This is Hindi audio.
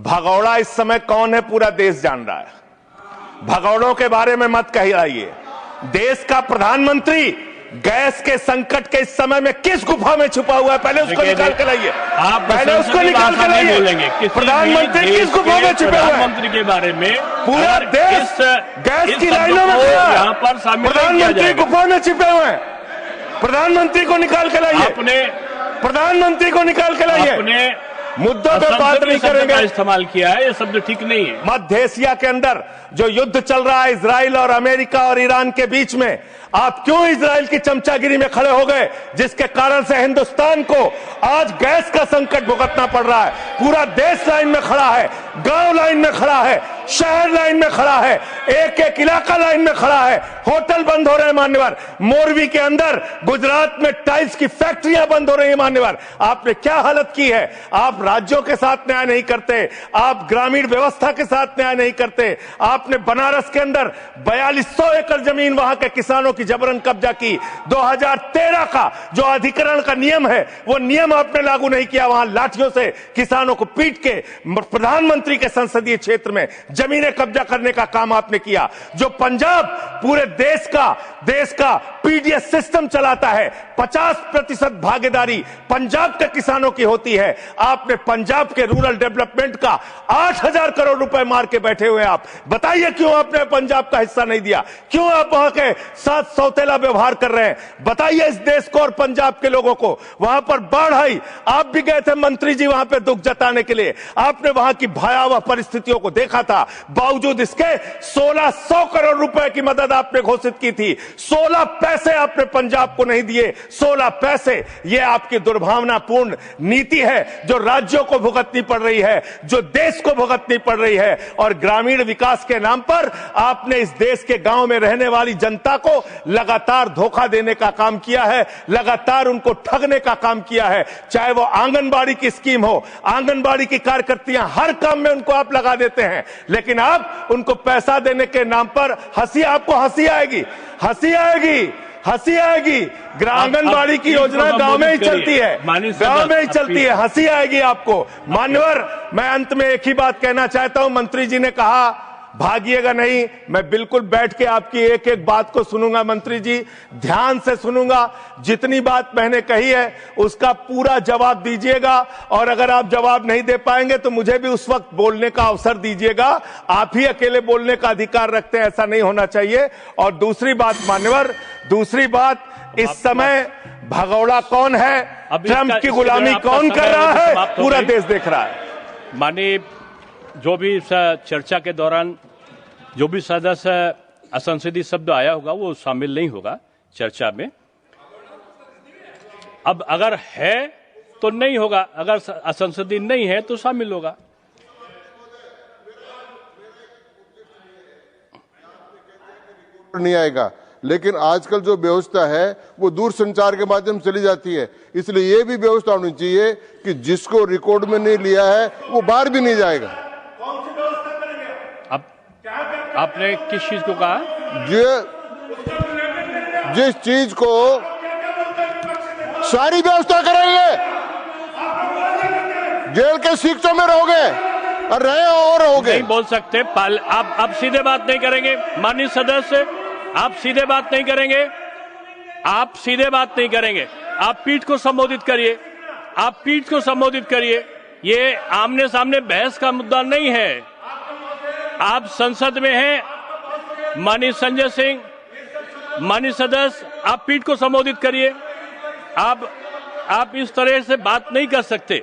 भगौड़ा इस समय कौन है पूरा देश जान रहा है। भगौड़ों के बारे में मत कहिए। देश का प्रधानमंत्री गैस के संकट के इस समय में किस गुफा में छुपा हुआ है, पहले उसको निकाल के लाइए। पहले उसको निकाल के लाइए। प्रधानमंत्री किस गुफा में छुपे हुए हैं? प्रधानमंत्री के बारे में पूरा देश गैस की लाइनों में खड़ा है। प्रधानमंत्री गुफा में छिपे हुए हैं। प्रधानमंत्री को निकाल के लाइए। प्रधानमंत्री को निकाल के लाइए। मुद्दों पे बात नहीं करेंगे। इस्तेमाल किया है, ये शब्द ठीक नहीं है। मध्य एशिया के अंदर जो युद्ध चल रहा है इजराइल और अमेरिका और ईरान के बीच में, आप क्यों इजराइल की चमचागिरी में खड़े हो गए, जिसके कारण से हिंदुस्तान को आज गैस का संकट भुगतना पड़ रहा है। पूरा देश लाइन में खड़ा है, गांव लाइन में खड़ा है, शहर लाइन में खड़ा है, एक एक इलाका लाइन में खड़ा है। होटल बंद हो रहे हैं मान्यवर। मोरवी के अंदर गुजरात में टाइल्स की फैक्ट्रियां बंद हो रही है मान्यवर। आपने क्या हालत की है। आप राज्यों के साथ न्याय नहीं करते, आप ग्रामीण व्यवस्था के साथ न्याय नहीं करते। आपने बनारस के अंदर 4200 एकड़ जमीन वहां के किसानों की जबरन कब्जा की। 2013 का जो अधिकरण का नियम है वो नियम आपने लागू नहीं किया। वहां लाठियों से किसानों को पीट के प्रधानमंत्री के संसदीय क्षेत्र में जमीनें कब्जा करने का काम आपने किया। जो पंजाब पूरे देश का पीडीएस सिस्टम चलाता है, 50% भागीदारी पंजाब के किसानों की होती है। आपने पंजाब के रूरल डेवलपमेंट का 8000 करोड़ रुपए मार के बैठे हुए। आप बताइए क्यों आपने पंजाब का हिस्सा नहीं दिया, क्यों आप वहां के साथ सौतेला व्यवहार कर रहे हैं। बताइए इस देश को और पंजाब के लोगों को। वहां पर बाढ़ आई, आप भी गए थे मंत्री जी वहां पे दुख जताने के लिए। आपने वहां की भयावह परिस्थितियों को देखा था। बावजूद इसके 1600 करोड़ रुपए की मदद आपने घोषित की थी। 16 पैसे आपने पंजाब को नहीं दिए। 16 पैसे। यह आपकी दुर्भावनापूर्ण नीति है जो राज्यों को भुगतनी पड़ रही है, जो देश को भुगतनी पड़ रही है। और ग्रामीण विकास के नाम पर आपने इस देश के गांव में रहने वाली जनता को लगातार धोखा देने का काम किया है, लगातार उनको ठगने का काम किया है। चाहे वो आंगनबाड़ी की स्कीम हो, आंगनबाड़ी की कार्यकर्तियां, हर काम में उनको आप लगा देते हैं, लेकिन आप उनको पैसा देने के नाम पर आपको हंसी आएगी, हंसी आएगी, हंसी आएगी। आंगनबाड़ी की योजना गांव में ही चलती है, गांव में ही चलती है, हंसी आएगी आपको। मान्यवर, मैं अंत में एक ही बात कहना चाहता हूं। मंत्री जी ने कहा भागिएगा नहीं, मैं बिल्कुल बैठ के आपकी एक एक बात को सुनूंगा। मंत्री जी ध्यान से सुनूंगा, जितनी बात मैंने कही है उसका पूरा जवाब दीजिएगा। और अगर आप जवाब नहीं दे पाएंगे तो मुझे भी उस वक्त बोलने का अवसर दीजिएगा। आप ही अकेले बोलने का अधिकार रखते हैं, ऐसा नहीं होना चाहिए। और दूसरी बात मान्यवर, दूसरी बात, इस समय भगौड़ा कौन है, ट्रंप की गुलामी कौन कर रहा है, पूरा देश देख रहा है। माननीय, जो भी चर्चा के दौरान जो भी सदस्य असंसदीय शब्द आया होगा वो शामिल नहीं होगा चर्चा में। अब अगर है तो नहीं होगा, अगर असंसदीय नहीं है तो शामिल होगा। नहीं आएगा, लेकिन आजकल जो व्यवस्था है वो दूर संचार के माध्यम से चली जाती है। इसलिए ये भी व्यवस्था होनी चाहिए कि जिसको रिकॉर्ड में नहीं लिया है वो बाहर भी नहीं जाएगा। आपने किस चीज को कहा? जिस चीज को सारी व्यवस्था करेंगे, जेल के शिक्षों में रहोगे और रहे और रहोगे। नहीं बोल सकते, आप सीधे बात नहीं करेंगे माननीय सदस्य, आप सीधे बात नहीं करेंगे, आप सीधे बात नहीं करेंगे। आप पीठ को संबोधित करिए, आप पीठ को संबोधित करिए। ये आमने सामने बहस का मुद्दा नहीं है। आप संसद में हैं, माननीय संजय सिंह, माननीय सदस्य, आप पीठ को संबोधित करिए। आप इस तरह से बात नहीं कर सकते।